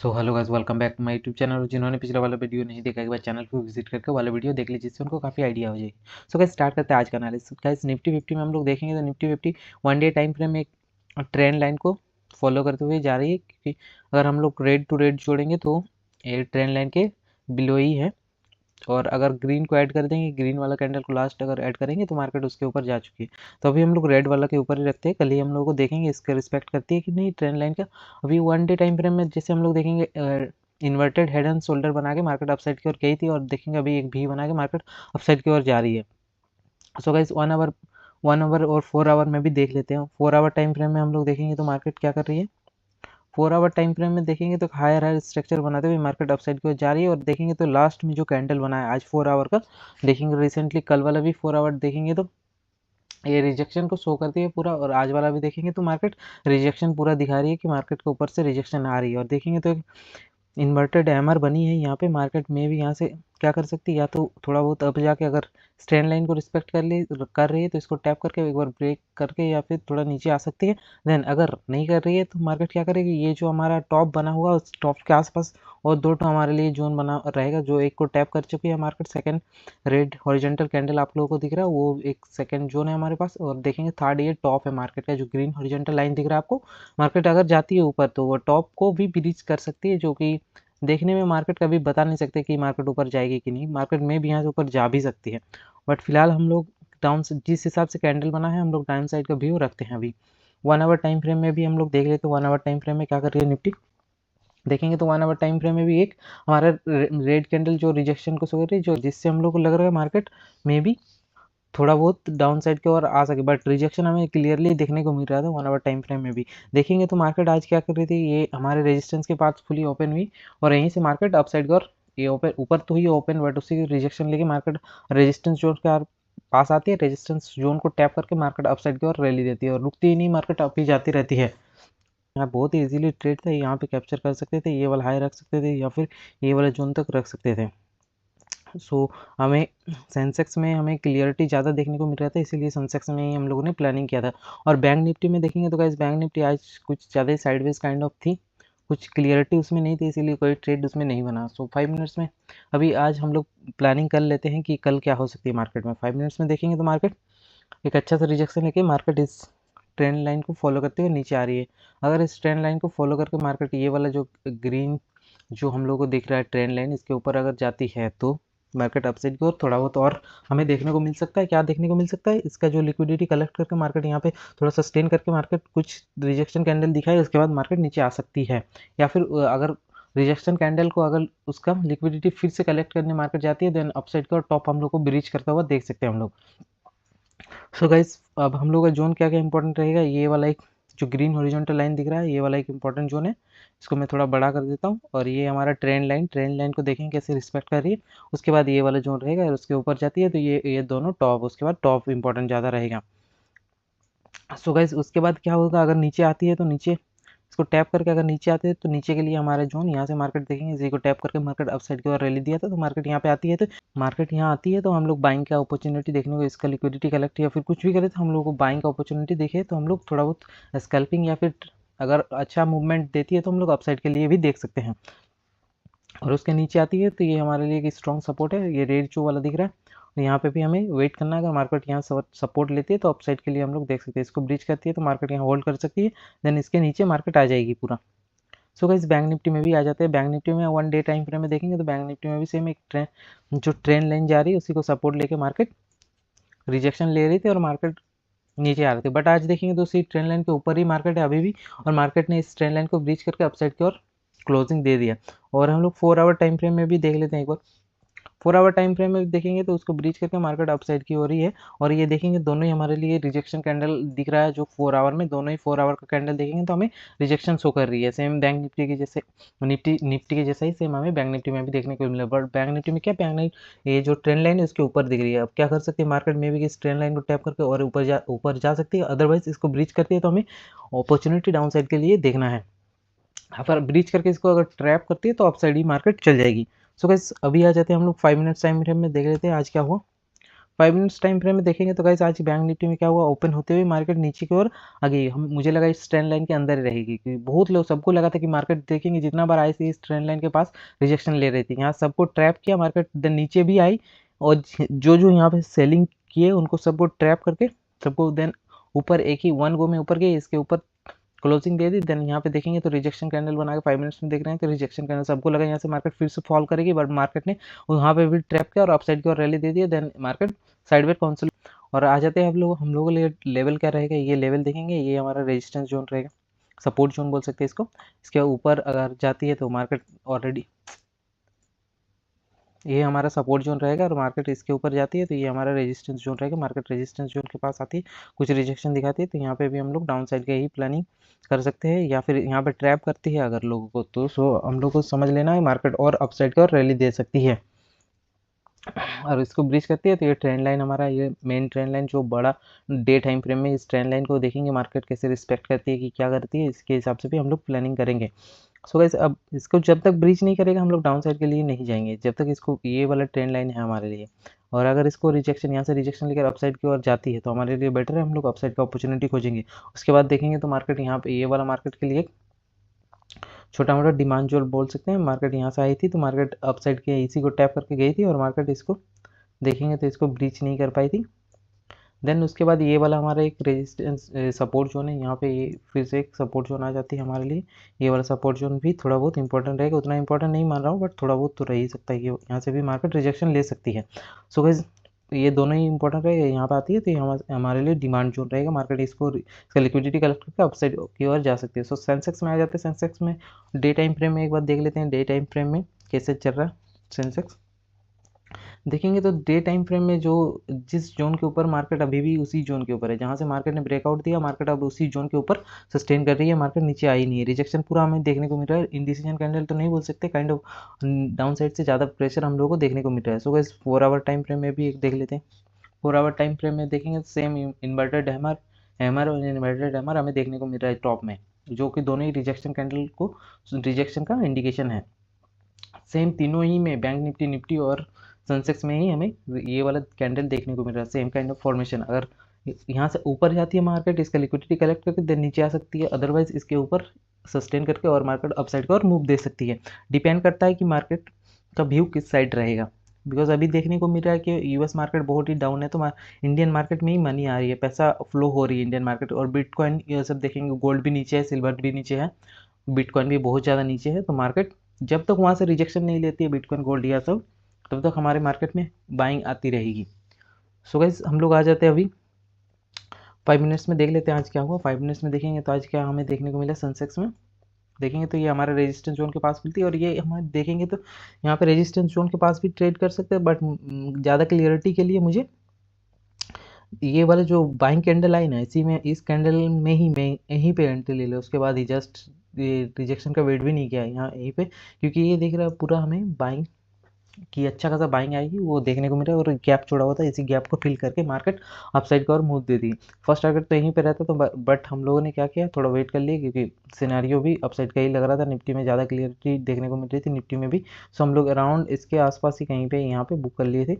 So hello guys, welcome back to my YouTube channel. जिन्होंने पिछला वाला वीडियो नहीं देखा, एक बार चैनल को विजिट करके वाला वीडियो देख लीजिए, जिससे उनको काफ़ी आइडिया हो जाएगी। सो गाइस स्टार्ट करते हैं आज का एनालिसिस। गाइस निफ्टी 50 में हम लोग देखेंगे तो Nifty 50 one day time frame में एक ट्रेंड लाइन को फॉलो करते हुए जा रही है, क्योंकि अगर हम लोग रेड टू रेड जोड़ेंगे तो ये ट्रेंड लाइन के बिलो ही है, और अगर ग्रीन को ऐड कर देंगे, ग्रीन वाला कैंडल को लास्ट अगर ऐड करेंगे तो मार्केट उसके ऊपर जा चुकी है। तो अभी हम लोग रेड वाला के ऊपर ही रखते हैं, कल ही हम लोग को देखेंगे इसका रिस्पेक्ट करती है कि नहीं ट्रेंड लाइन का। अभी वन डे टाइम फ्रेम में जैसे हम लोग देखेंगे इन्वर्टेड हेड एंड शोल्डर बना के मार्केट अपसाइड की ओर गई थी, और देखेंगे अभी एक भी बना के मार्केट अपसाइड की ओर जा रही है। सो गाइस 1 आवर और 4 आवर में भी देख लेते हैं। 4 आवर टाइम फ्रेम में हम लोग देखेंगे तो मार्केट क्या कर रही है। 4 आवर टाइम फ्रेम में देखेंगे तो हायर स्ट्रक्चर बनाते हुए मार्केट अपसाइड की ओर जा रही है, और देखेंगे तो लास्ट में जो कैंडल बना है आज 4 आवर का, देखेंगे रिसेंटली कल वाला भी 4 आवर देखेंगे तो ये रिजेक्शन को शो करती है पूरा, और आज वाला भी देखेंगे तो मार्केट रिजेक्शन पूरा दिखा रही है कि मार्केट के ऊपर से रिजेक्शन आ रही है। और देखेंगे तो इन्वर्टेड हैमर बनी है यहाँ पे, मार्केट में भी यहाँ से क्या कर सकती है, या तो थोड़ा बहुत अब जाके अगर स्ट्रेंड लाइन को रिस्पेक्ट कर रही है तो इसको टैप करके एक बार ब्रेक करके या फिर थोड़ा नीचे आ सकती है। देन अगर नहीं कर रही है तो मार्केट क्या करेगी, ये जो हमारा टॉप बना हुआ उस टॉप के आसपास और दो तो हमारे लिए जोन बना रहेगा, जो एक को टैप कर चुकी है market. Second red horizontal candle आप लोगों को दिख रहा है, वो एक सेकंड जोन है हमारे पास। और देखेंगे थर्ड ये टॉप है मार्केट का, जो ग्रीन हॉरिजॉन्टल लाइन दिख रहा है आपको। मार्केट अगर जाती है ऊपर तो वो टॉप को भी ब्रीच कर सकती है, जो कि देखने में मार्केट कभी बता नहीं सकते कि मार्केट ऊपर जाएगी कि नहीं। मार्केट में भी यहाँ से ऊपर जा भी सकती है, बट फिलहाल हम लोग डाउन जिस हिसाब से कैंडल बना है हम लोग डाउन साइड का व्यू रखते हैं। अभी 1 आवर टाइम फ्रेम में भी हम लोग देख लेते हैं 1 आवर टाइम फ्रेम में क्या कर रही है निफ्टी। देखेंगे तो 1 आवर टाइम फ्रेम में भी एक हमारा रेड कैंडल जो रिजेक्शन को शो कर रही है, जो जिससे हम लोग को लग रहा है मार्केट में भी थोड़ा बहुत डाउन साइड की ओर आ सके, बट रिजेक्शन हमें क्लियरली देखने को मिल रहा था 1 आवर टाइम फ्रेम में भी। देखेंगे तो मार्केट आज क्या कर रही थी, ये हमारे रेजिस्टेंस के पास फुली ओपन हुई, और यहीं से मार्केट अप साइड की ओर ये ओपन ऊपर तो हुई ओपन, बट उसी रिजेक्शन लेके मार्केट रेजिस्टेंस जोन के पास आती है। रेजिस्टेंस जोन को टैप करके मार्केट अप साइड की ओर रैली देती है, और रुकती ही नहीं, मार्केट अप ही जाती रहती है। यहाँ बहुत ही इजीली ट्रेड था, यहाँ पे कैप्चर कर सकते थे, ये वाला हाई रख सकते थे या फिर ये वाला जोन तक रख सकते थे। हमें सेंसेक्स में हमें क्लियरिटी ज़्यादा देखने को मिल रहा था, इसीलिए सेंसेक्स में ही हम लोगों ने प्लानिंग किया था। और बैंक निफ्टी में देखेंगे तो गाइस बैंक निफ्टी आज कुछ ज़्यादा ही साइडवेज काइंड ऑफ थी, कुछ क्लियरिटी उसमें नहीं थी, इसीलिए कोई ट्रेड उसमें नहीं बना। 5 मिनट्स में अभी आज हम लोग प्लानिंग कर लेते हैं कि कल क्या हो सकती है मार्केट में। 5 मिनट्स में देखेंगे तो मार्केट एक अच्छा सा रिजेक्शन लेके मार्केट इस ट्रेंड लाइन को फॉलो करते हुए नीचे आ रही है। अगर इस ट्रेंड लाइन को फॉलो करके मार्केट ये वाला जो ग्रीन जो हम लोग को दिख रहा है ट्रेंड लाइन, इसके ऊपर अगर जाती है तो मार्केट अपसाइड की ओर थोड़ा बहुत और हमें देखने को मिल सकता है। क्या देखने को मिल सकता है, इसका जो लिक्विडिटी कलेक्ट करके मार्केट यहाँ पे थोड़ा सस्टेन करके मार्केट कुछ रिजेक्शन कैंडल दिखाए, उसके बाद मार्केट नीचे आ सकती है। या फिर अगर रिजेक्शन कैंडल को अगर उसका लिक्विडिटी फिर से कलेक्ट करने मार्केट जाती है, देन अपसाइड का और टॉप हम लोग को ब्रीच करता हुआ देख सकते हैं हम लोग। सो गाइस अब हम लोग का जोन क्या क्या इंपॉर्टेंट रहेगा, ये वाला एक जो ग्रीन हॉरिजॉन्टल लाइन दिख रहा है, ये वाला एक इंपॉर्टेंट जोन है। इसको मैं थोड़ा बड़ा कर देता हूँ, और ये हमारा ट्रेंड लाइन को देखें कैसे रिस्पेक्ट कर रही है। उसके बाद ये वाला जोन रहेगा, और उसके ऊपर जाती है तो ये दोनों टॉप, उसके बाद टॉप इंपॉर्टेंट ज़्यादा रहेगा। सो गाइस उसके बाद क्या होगा, अगर नीचे आती है तो नीचे इसको टैप करके अगर नीचे आते हैं तो नीचे के लिए हमारा जोन यहाँ से मार्केट देखेंगे, इसी को टैप करके मार्केट अप साइड की ओर रैली दिया था, तो मार्केट यहाँ पे आती है तो मार्केट यहाँ आती है तो हम लोग बाइंग का अपॉर्चुनिटी देखने को, इसका लिक्विडिटी कलेक्ट या फिर कुछ भी करे तो हम लोग को बाइंग का अपॉर्चुनिटी देखे तो हम लोग थोड़ा बहुत स्कैल्पिंग या फिर अगर अच्छा मूवमेंट देती है तो हम लोग अप साइड के लिए भी देख सकते हैं। और उसके नीचे आती है तो ये हमारे लिए एक स्ट्रॉन्ग सपोर्ट है, ये रेड जो वाला दिख रहा है। और यहाँ पे भी हमें वेट करना है, अगर मार्केट यहाँ सपोर्ट लेती है तो अपसाइड के लिए हम लोग देख सकते हैं। इसको ब्रीच करती है तो मार्केट यहाँ होल्ड कर सकती है, देन इसके नीचे मार्केट आ जाएगी पूरा। सो गाइस बैंक निफ्टी में भी आ जाते हैं। बैंक निफ्टी में वन डे टाइम फ्रेम में देखेंगे तो बैंक निफ्टी में भी सेम एक ट्रेंड लाइन जा रही है, उसी को सपोर्ट लेके मार्केट रिजेक्शन ले रही थी और मार्केट नीचे आ रहे थे। बट आज देखेंगे तो उसी ट्रेंड लाइन के ऊपर ही मार्केट है अभी भी, और मार्केट ने इस ट्रेंड लाइन को ब्रीच करके अपसाइड की ओर क्लोजिंग दे दिया। और हम लोग 4 आवर टाइम फ्रेम में भी देख लेते हैं एक बार। 4 आवर टाइम फ्रेम में देखेंगे तो उसको ब्रीच करके मार्केट अपसाइड की ओर ही है, और ये देखेंगे दोनों ही हमारे लिए रिजेक्शन कैंडल दिख रहा है, जो 4 आवर में दोनों ही 4 आवर का कैंडल देखेंगे तो हमें रिजेक्शन शो कर रही है, सेम बैंक निफ्टी के जैसे निफ्टी के जैसा ही सेम हमें बैंक निफ्टी में भी देखने को मिला। बट बैंक निफ्टी में क्या, बैंक निफ्टी ये जो ट्रेंड लाइन है उसके ऊपर दिख रही है। अब क्या कर सकती है मार्केट में भी, इस ट्रेंड लाइन को टैप करके और ऊपर जा सकती है, अदरवाइज इसको ब्रीच करती है तो हमें अपॉर्चुनिटी डाउन साइड के लिए देखना है। अगर ब्रीच करके इसको अगर ट्रैप करती है तो अपसाइड ही मार्केट चल जाएगी। सो गाइस अभी आ जाते हैं हम लोग 5 मिनट्स टाइम फ्रेम में, देख लेते हैं आज क्या हुआ। 5 मिनट्स टाइम फ्रेम में देखेंगे तो गाइस आज बैंक निफ्टी में क्या हुआ, ओपन होते हुए मार्केट नीचे की ओर आ गई। हम मुझे लगा इस ट्रेंड लाइन के अंदर ही रहेगी, क्योंकि बहुत लोग, सबको लगा था कि मार्केट देखेंगे जितना बार आई थी इस ट्रेंड लाइन के पास रिजेक्शन ले रही थी, यहाँ सबको ट्रैप किया, मार्केट देन नीचे भी आई और जो जो यहाँ पे सेलिंग किए उनको सबको ट्रैप करके सबको देन ऊपर एक ही वन गो में ऊपर गए, इसके ऊपर क्लोजिंग दे दी। देन यहाँ पे देखेंगे तो रिजेक्शन कैंडल बना के 5 मिनट्स में देख रहे हैं तो रिजेक्शन कैंडल, सबको लगा यहाँ से मार्केट फिर से फॉल करेगी, बट मार्केट ने वहाँ पे भी ट्रैप किया और अपसाइड की ओर रैली दे दिया। देन मार्केट साइडवेज काउंसिल और आ जाते हैं हम लोगों के लिए लेवल क्या रहेगा, ये लेवल देखेंगे, ये हमारा रेजिस्टेंस जोन रहेगा, सपोर्ट जोन बोल सकते हैं इसको। इसके ऊपर अगर जाती है तो मार्केट ऑलरेडी ये हमारा सपोर्ट जोन रहेगा और मार्केट इसके ऊपर जाती है तो ये हमारा रेजिस्टेंस जोन रहेगा। मार्केट रेजिस्टेंस जोन के पास आती है, कुछ रिजेक्शन दिखाती है तो यहाँ पे भी हम लोग डाउन साइड का ही प्लानिंग कर सकते हैं, या फिर यहाँ पे ट्रैप करती है अगर लोगों को तो सो हम लोग को समझ लेना है मार्केट और अपसाइड का और रैली दे सकती है और इसको ब्रीच करती है। तो ये ट्रेंड लाइन हमारा, ये मेन ट्रेंड लाइन जो बड़ा डे टाइम फ्रेम में, इस ट्रेंड लाइन को देखेंगे मार्केट कैसे रिस्पेक्ट करती है कि क्या करती है, इसके हिसाब से भी हम लोग प्लानिंग करेंगे। सो गाइस अब इसको जब तक ब्रीच नहीं करेगा हम लोग डाउन साइड के लिए नहीं जाएंगे, जब तक इसको, ये वाला ट्रेंड लाइन है हमारे लिए, और अगर इसको रिजेक्शन, यहाँ से रिजेक्शन लेकर अपसाइड की ओर जाती है तो हमारे लिए बेटर है, हम लोग अपसाइड का अपॉर्चुनिटी खोजेंगे। उसके बाद देखेंगे तो मार्केट यहाँ पे ये वाला मार्केट के लिए छोटा मोटा डिमांड जोन बोल सकते हैं। मार्केट यहाँ से आई थी तो मार्केट अपसाइड के इसी को टैप करके गई थी और मार्केट इसको देखेंगे तो इसको ब्रीच नहीं कर पाई थी। देन उसके बाद ये वाला हमारा एक रेजिस्टेंस सपोर्ट जोन है, यहाँ पे ये फिर से एक सपोर्ट जोन आ जाती है हमारे लिए। ये वाला सपोर्ट जोन भी थोड़ा बहुत इंपॉर्टेंट रहेगा, उतना इंपॉर्टेंट नहीं मान रहा हूँ बट थोड़ा बहुत तो रह ही सकता है, ये यहाँ से भी मार्केट रिजेक्शन ले सकती है। सो गाइस ये दोनों ही इंपॉर्टेंट रहेगा, यहाँ पे आती है तो ये हमारे लिए डिमांड जोन रहेगा, मार्केट इसको इसका लिक्विडिटी कलेक्ट करके अपसाइड की ओर जा सकती है। सो सेंसेक्स में आ जाते हैं, सेंसेक्स में डे टाइम फ्रेम में एक बार देख लेते हैं डे टाइम फ्रेम में कैसे चल रहा है सेंसेक्स। देखेंगे तो डे टाइम फ्रेम में जो जिस जोन के ऊपर मार्केट अभी भी उसी जोन के ऊपर है, जहाँ से मार्केट ने ब्रेकआउट दिया, मार्केट अब उसी जोन के ऊपर सस्टेन कर रही है, मार्केट नीचे आई नहीं है। रिजेक्शन पूरा हमें देखने को मिल रहा है, इंडिसीजन कैंडल तो नहीं बोल सकते, काइंड ऑफ डाउन साइड से ज़्यादा प्रेशर हम लोगों को देखने को मिल रहा है। So guys 4 hour time frame में भी एक देख लेते हैं। 4 आवर टाइम फ्रेम में देखेंगे सेम इन्वर्टेड हैमर और इन्वर्टेड हैमर हमें देखने को मिल रहा है टॉप में, जो कि दोनों ही रिजेक्शन कैंडल को, रिजेक्शन का इंडिकेशन है। सेम तीनों ही में बैंक निफ्टी, निफ्टी और सेंसेक्स में ही हमें ये वाला कैंडल देखने को मिल रहा है, सेम काइंड ऑफ फॉर्मेशन। अगर यहाँ से ऊपर जाती है मार्केट, इसका लिक्विडिटी कलेक्ट करके देन नीचे आ सकती है, अदरवाइज इसके ऊपर सस्टेन करके और मार्केट अपसाइड का और मूव दे सकती है। डिपेंड करता है कि मार्केट का व्यू किस साइड रहेगा, बिकॉज अभी देखने को मिल रहा है कि यूएस मार्केट बहुत ही डाउन है तो इंडियन मार्केट में ही मनी आ रही है, पैसा फ्लो हो रही है इंडियन मार्केट, और बिटकॉइन ये सब देखेंगे, गोल्ड भी नीचे है, सिल्वर भी नीचे है, बिटकॉइन भी बहुत ज़्यादा नीचे है। तो मार्केट जब तक वहाँ से रिजेक्शन नहीं लेती है बिटकॉइन, गोल्ड या सब, तब तक हमारे मार्केट में बाइंग आती रहेगी। सो गाइस हम लोग आ जाते हैं अभी 5 मिनट्स में, देख लेते हैं आज क्या हुआ। 5 मिनट्स में देखेंगे तो आज क्या हमें देखने को मिला सेंसेक्स में। देखेंगे तो ये हमारा रेजिस्टेंस जोन के पास मिलती है और ये हमारे देखेंगे तो यहाँ पे रेजिस्टेंस जोन के पास भी ट्रेड कर सकते हैं, बट ज़्यादा क्लियरिटी के लिए मुझे ये वाला जो बाइंग कैंडल आई ना, इसी में, इस कैंडल में ही मैं यहीं पे एंट्री ले लो, उसके बाद ही जस्ट ये रिजेक्शन का वेट भी नहीं किया यहाँ यहीं पे, क्योंकि ये देख रहा है पूरा हमें बाइंग की अच्छा खासा बाइंग आएगी वो देखने को मिल रहा है, और गैप छोड़ा हुआ था, इसी गैप को फिल करके मार्केट अपसाइड का और मूव दे दी। फर्स्ट टारगेट तो यहीं पे रहता तो बट हम लोगों ने क्या किया, थोड़ा वेट कर लिया, क्योंकि सिनेरियो भी अपसाइड का ही लग रहा था, निफ्टी में ज़्यादा क्लियरिटी देखने को मिल रही थी, निफ्टी में भी। सो हम लोग अराउंड इसके आसपास ही कहीं पे यहाँ पे बुक कर लिए थे,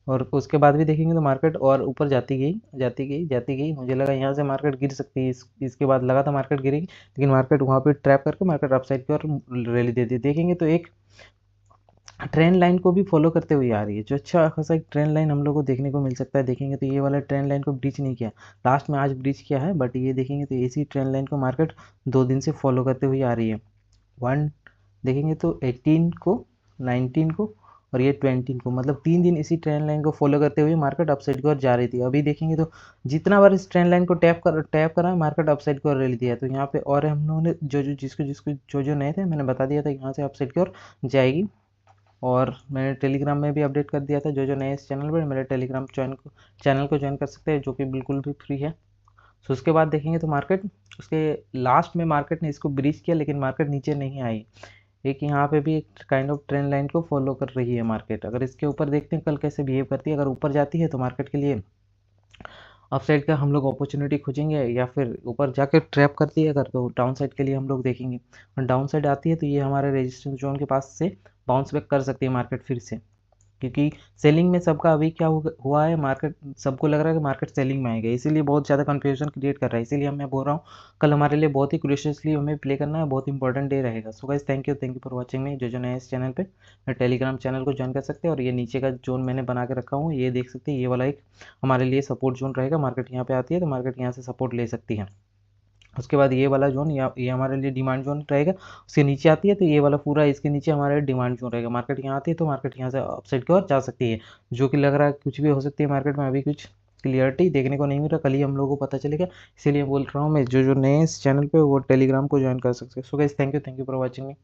और उसके बाद भी देखेंगे तो मार्केट और ऊपर जाती गई जाती गई जाती गई, मुझे लगा यहाँ से मार्केट गिर सकती है, इसके बाद लगा था मार्केट गिरेगी, लेकिन मार्केट वहाँ पे ट्रैप करके मार्केट अपसाइड की ओर रैली देती है। देखेंगे तो एक ट्रेंड लाइन को भी फॉलो करते हुए आ रही है, जो अच्छा खासा एक ट्रेंड लाइन हम लोग को देखने को मिल सकता है। देखेंगे तो ये वाला ट्रेंड लाइन को ब्रीच नहीं किया, लास्ट में आज ब्रीच किया है, बट ये देखेंगे तो इसी ट्रेंड लाइन को मार्केट 2 दिन से फॉलो करते हुए आ रही है। 1 देखेंगे तो 18 को, 19 को और ये 20 को, मतलब 3 दिन इसी ट्रेंड लाइन को फॉलो करते हुए मार्केट अपसाइड की ओर जा रही थी। अभी देखेंगे तो जितना बार इस ट्रेंड लाइन को टैप करा मार्केट अपसाइड की ओर रैली दिया, तो यहाँ पे और हम लोगों ने जो नए थे मैंने बता दिया था यहाँ से अपसाइड की ओर जाएगी, और मैंने टेलीग्राम में भी अपडेट कर दिया था, जो नए इस चैनल पर, मेरे टेलीग्राम चैनल को ज्वाइन कर सकते हैं, जो कि बिल्कुल भी फ्री है। सो उसके बाद देखेंगे तो मार्केट, उसके लास्ट में मार्केट ने इसको ब्रीच किया, लेकिन मार्केट नीचे नहीं आई। एक यहाँ पे भी एक काइंड ऑफ ट्रेंड लाइन को फॉलो कर रही है मार्केट। अगर इसके ऊपर देखते हैं कल कैसे बिहेव करती है, अगर ऊपर जाती है तो मार्केट के लिए अपसाइड का हम लोग अपॉर्चुनिटी खोजेंगे, या फिर ऊपर जाकर ट्रैप करती है अगर, तो डाउन साइड के लिए हम लोग देखेंगे। और डाउन साइड आती है तो ये हमारे रेजिस्टेंस जोन के पास से बाउंस बैक कर सकती है मार्केट फिर से। क्योंकि सेलिंग में सबका अभी क्या हुआ है, मार्केट सबको लग रहा है कि मार्केट सेलिंग में आएगा, इसीलिए बहुत ज़्यादा कन्फ्यूजन क्रिएट कर रहा है। इसीलिए मैं बोल रहा हूँ कल हमारे लिए बहुत ही क्रूशियसली हमें प्ले करना है, बहुत इंपॉर्टेंट डे रहेगा। So guys thank you for watching मी। जो नए इस चैनल पे टेलीग्राम चैनल को ज्वाइन कर सकते हैं, और ये नीचे का जोन मैंने बना के रखा हूँ, ये देख सकते हैं, ये वाला एक हमारे लिए सपोर्ट जोन रहेगा। मार्केट यहाँ पे आती है तो मार्केट यहाँ से सपोर्ट ले सकती है। उसके बाद ये वाला जोन या ये हमारे लिए डिमांड जोन रहेगा। उसके नीचे आती है तो ये वाला पूरा इसके नीचे हमारे डिमांड जोन रहेगा। मार्केट यहाँ आती है तो मार्केट यहाँ से अपसाइड की ओर जा सकती है, जो कि लग रहा है कुछ भी हो सकती है मार्केट में। अभी कुछ क्लियरिटी देखने को नहीं मिल रहा, कल ही हम लोगों को पता चलेगा। इसीलिए बोल रहा हूँ मैं, जो नए इस चैनल पे वो टेलीग्राम को ज्वाइन कर सकते हैं। So guys thank you for watching me.